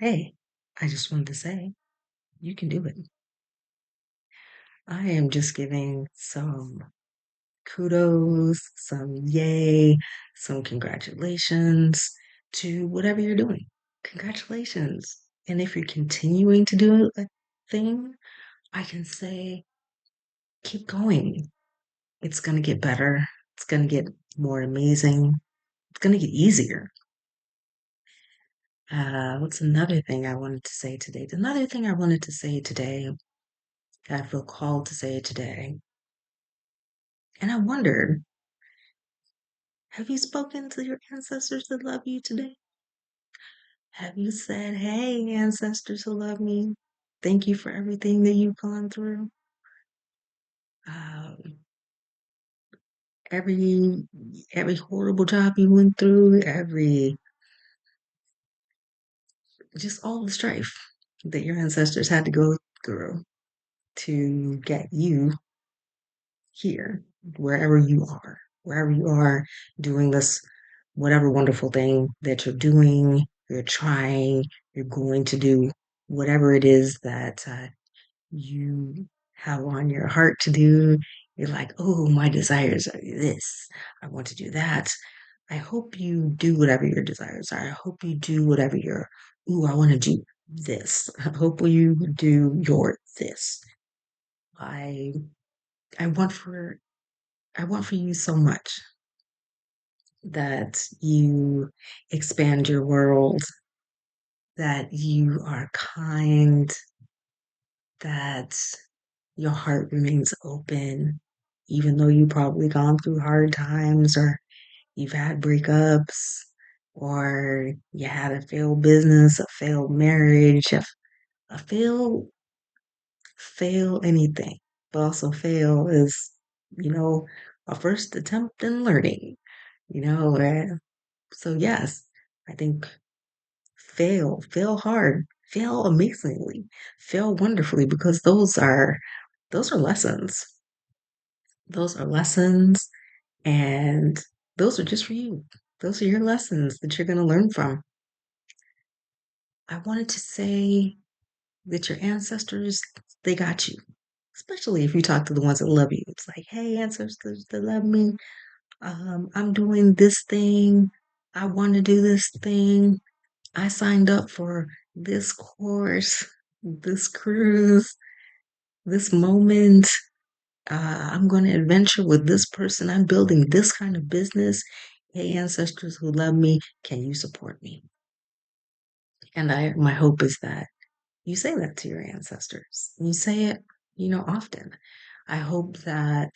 Hey, I just wanted to say you can do it. I am just giving some kudos, some yay, some congratulations to whatever you're doing. Congratulations. And if you're continuing to do a thing, I can say keep going. It's going to get better. It's going to get more amazing. It's going to get easier. What's another thing I wanted to say today? Another thing I wanted to say today, I feel called to say it today. And I wondered, have you spoken to your ancestors that love you today? Have you said, hey, ancestors who love me, thank you for everything that you've gone through? Um, every every horrible job you went through, every just all the strife that your ancestors had to go through to get you here, wherever you are doing this, whatever wonderful thing that you're doing, you're trying, you're going to do, whatever it is that you have on your heart to do. You're like, oh, my desires are this. I want to do that. I hope you do whatever your desires are. I hope you do whatever your, ooh, I want to do this. I hope you do your this. I I want for I want for you so much that you expand your world, that you are kind, that your heart remains open, even though you've probably gone through hard times or you've had breakups or you had a failed business, a failed marriage, a fail anything, but also fail is, you know, a first attempt in learning, you know. So yes, I think fail hard, fail amazingly, fail wonderfully because those are lessons. Those are lessons and those are just for you. Those are your lessons that you're going to learn from. I wanted to say that your ancestors, they got you, especially if you talk to the ones that love you. It's like, hey, ancestors that love me, I'm doing this thing. I want to do this thing. I signed up for this course, this cruise, this moment. I'm going to adventure with this person. I'm building this kind of business. Hey, ancestors who love me, can you support me? And my hope is that you say that to your ancestors. You say it, often. I hope that,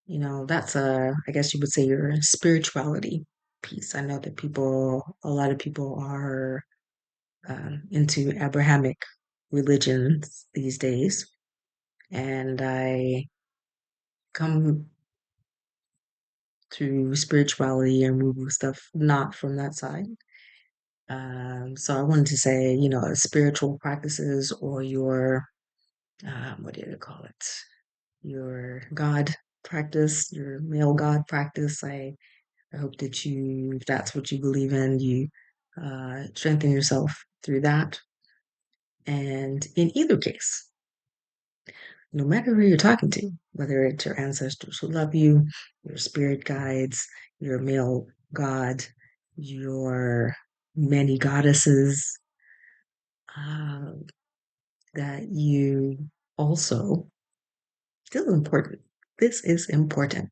that's I guess you would say your spirituality piece. I know that a lot of people are into Abrahamic religions these days. And I come to spirituality and woo stuff not from that side. So I wanted to say, spiritual practices or your, what do you call it? Your God practice, your male God practice. I hope that if that's what you believe in, you strengthen yourself through that. And in either case, no matter who you're talking to, whether it's your ancestors who love you, your spirit guides, your male god, your many goddesses, uh, that you also, this is important. This is important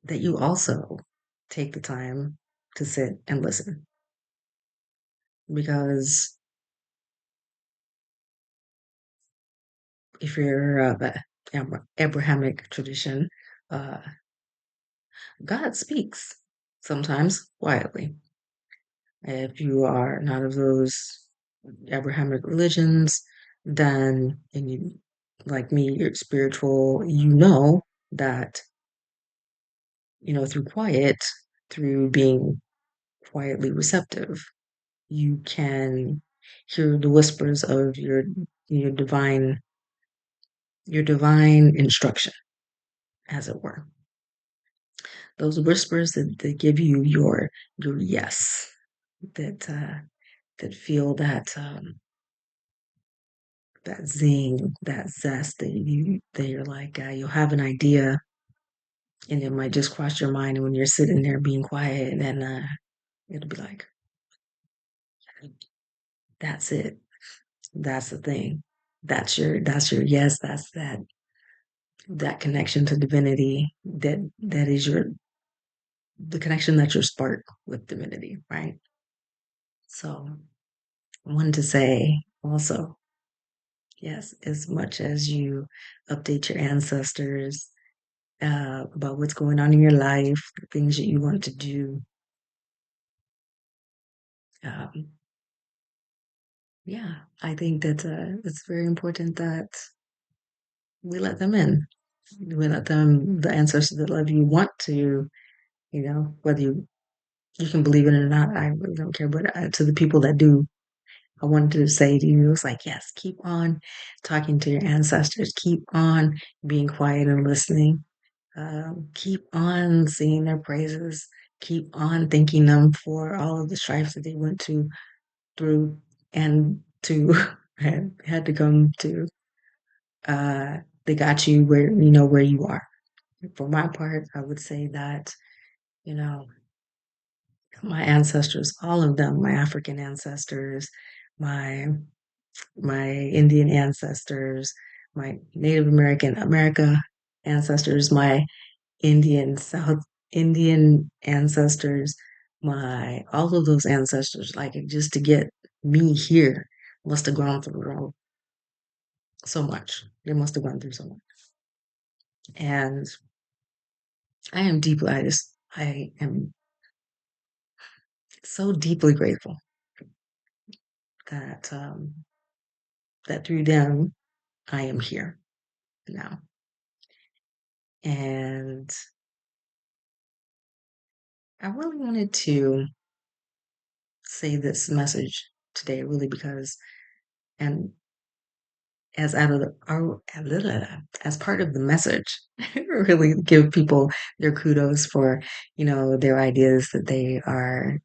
that you also take the time to sit and listen because if you're the Abrahamic tradition, uh, God speaks sometimes quietly. If you are not of those Abrahamic religions, then, and you, like me, you're spiritual, you know that, through through being quietly receptive, you can hear the whispers of your divine, your divine instruction, as it were. Those whispers that give you your yes, that that feel that zing, that zest that you're like you'll have an idea and it might just cross your mind when you're sitting there being quiet and it'll be like, that's it. That's the thing. That's your yes, that's that connection to divinity that is your the connection that your spark with divinity, right? So I wanted to say also, yes, as much as you update your ancestors about what's going on in your life, the things that you want to do, um, yeah, I think that it's very important that we let them in. We let them, the ancestors that love you, want to, whether you can believe it or not, I really don't care. But to the people that do, I wanted to say to you, it's like, yes, keep on talking to your ancestors, keep on being quiet and listening, keep on singing their praises, keep on thanking them for all of the stripes that they went through and to had to come to. Uh, they got you where you are. For my part, I would say that you know my ancestors, all of them, my African ancestors, my my Indian ancestors, my Native America ancestors, my South Indian ancestors, my all of those ancestors, like just to get me here, must have gone through so much. They must have gone through so much. And I am so deeply grateful that that through them I am here now. And I really wanted to say this message today, really, because, and as out of as part of the message, really give people their kudos for, their ideas that they are,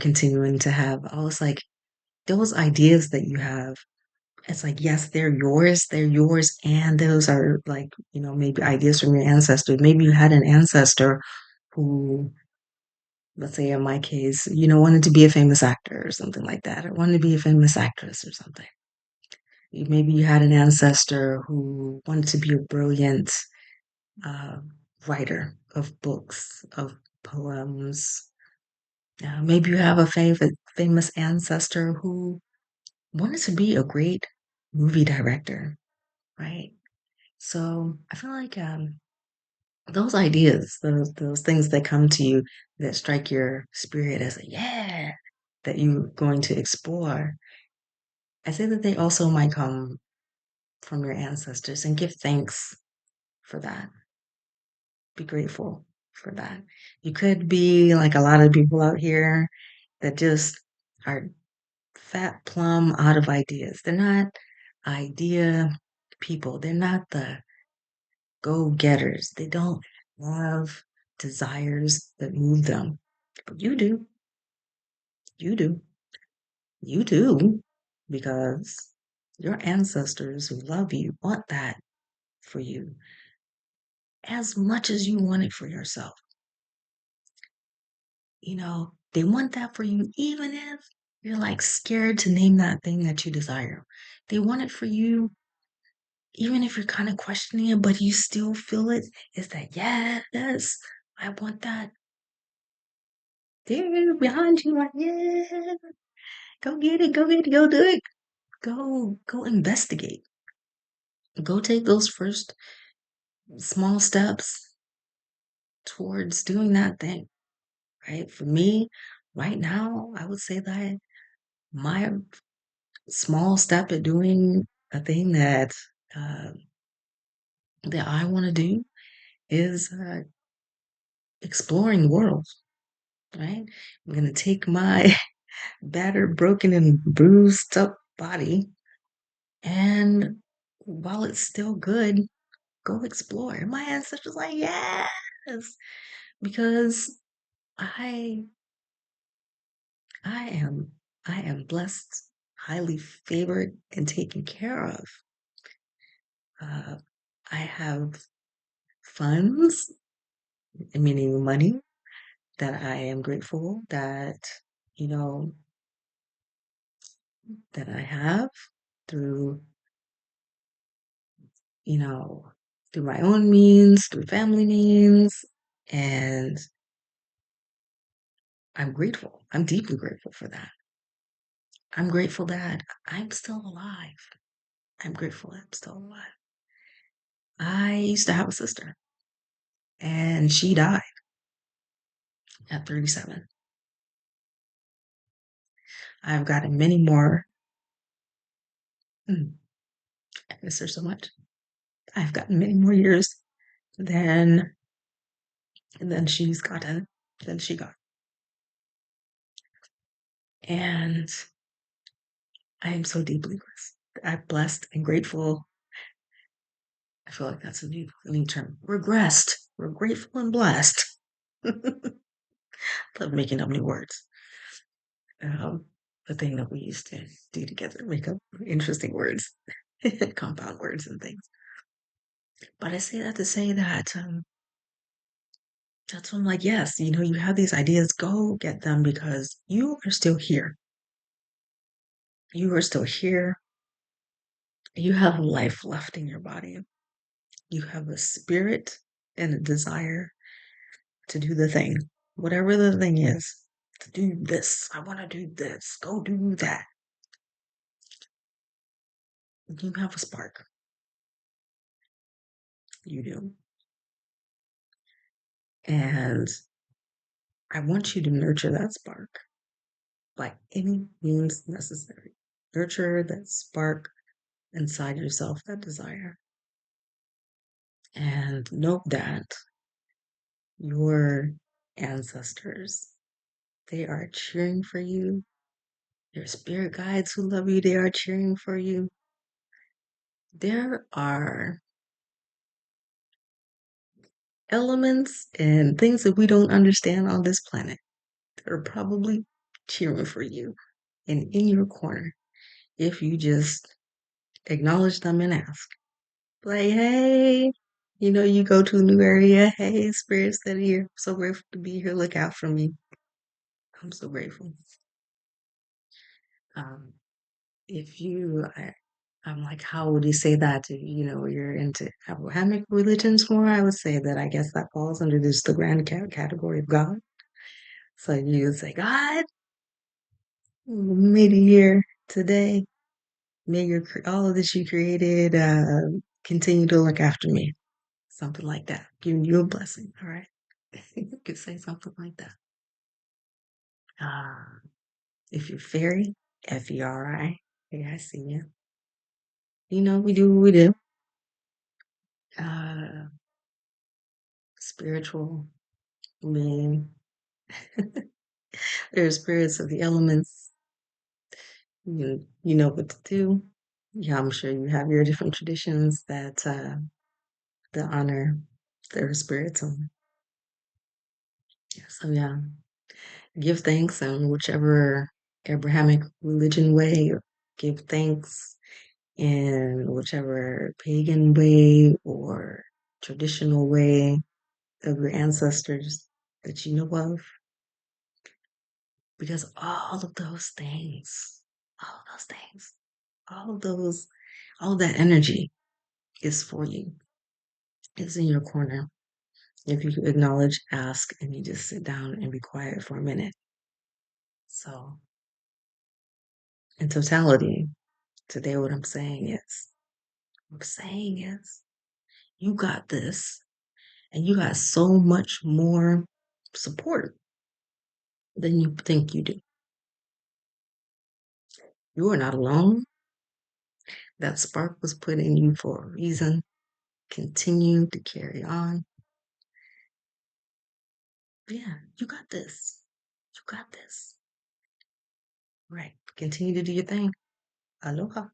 continuing to have. I was like, those ideas that you have, it's like, yes, they're yours, and those are like, maybe ideas from your ancestors. Maybe you had an ancestor who, let's say in my case, wanted to be a famous actor or something like that, or wanted to be a famous actress or something. Maybe you had an ancestor who wanted to be a brilliant uh, writer of books, of poems. Maybe you have a famous ancestor who wanted to be a great movie director, right? So I feel like those ideas, those things that come to you that strike your spirit as a yeah, that you're going to explore, I say that they also might come from your ancestors and give thanks for that. Be grateful for that. You could be like a lot of people out here that just are fat plumb out of ideas. They're not idea people. They're not the go getters. They don't have desires that move them. But you do. You do. You do. Because your ancestors who love you want that for you as much as you want it for yourself. They want that for you, even if you're like scared to name that thing that you desire. They want it for you, even if you're kind of questioning it, but you still feel it. It's that, yes, I want that. There behind you, like, yeah, go get it, go get it, go do it. Go investigate. Go take those first small steps towards doing that thing, right? For me, right now, I would say that my small step at doing a thing uh, that I want to do is exploring the world. Right? I'm gonna take my battered, broken, and bruised up body, and while it's still good, go explore. And my ancestors like yes, because I I am I am blessed, highly favored, and taken care of. Uh, I have funds, meaning money, that I am grateful that, you know, that I have through, you know, through my own means, through family means, and I'm grateful. I'm deeply grateful for that. I'm grateful that I'm still alive. I'm grateful I'm still alive. I used to have a sister and she died at 37. I've gotten many more. Mm, I miss her so much. I've gotten many more years than than she's gotten than she got. And I am so deeply blessed. I'm blessed and grateful. I feel like that's a new term. Regressed. We're grateful and blessed. Love making up new words. Um, the thing that we used to do together, make up interesting words, compound words and things. But I say that to say that that's when I'm like, yes, you have these ideas, go get them because you are still here. You are still here. You have life left in your body. You have a spirit and a desire to do the thing, whatever the thing is, to do this. I want to do this. Go do that. You have a spark. You do. And I want you to nurture that spark by any means necessary. Nurture that spark inside yourself, that desire. And note that your ancestors, they are cheering for you. Your spirit guides who love you, they are cheering for you. There are elements and things that we don't understand on this planet that are probably cheering for you and in your corner if you just acknowledge them and ask. Like, hey, you go to a new area. Hey, spirits that are here. I'm so grateful to be here. Look out for me. I'm so grateful. Um, if you, I'm like, how would you say that? You're into Abrahamic religions more. I would say that I guess that falls under this the grand category of God. So you would say, God, made it here today. May all of this you created continue to look after me. Something like that. Giving you a blessing. All right. You could say something like that. Uh, if you're fairy, Feri, hey, I see you. We do what we do. Uh, spiritual, mean. There are spirits of the elements. You know what to do. Yeah, I'm sure you have your different traditions that honor their spirits. So yeah, give thanks in whichever Abrahamic religion way. Give thanks in whichever pagan way or traditional way of your ancestors that you know of, because all of those things, all of those, all of that energy is for you, is in your corner. If you acknowledge, ask, and you just sit down and be quiet for a minute. So, in totality, today what I'm saying is, you got this, and you got so much more support than you think you do. You are not alone. That spark was put in you for a reason. Continue to carry on. Yeah, you got this. You got this. Right. Continue to do your thing. Aloha.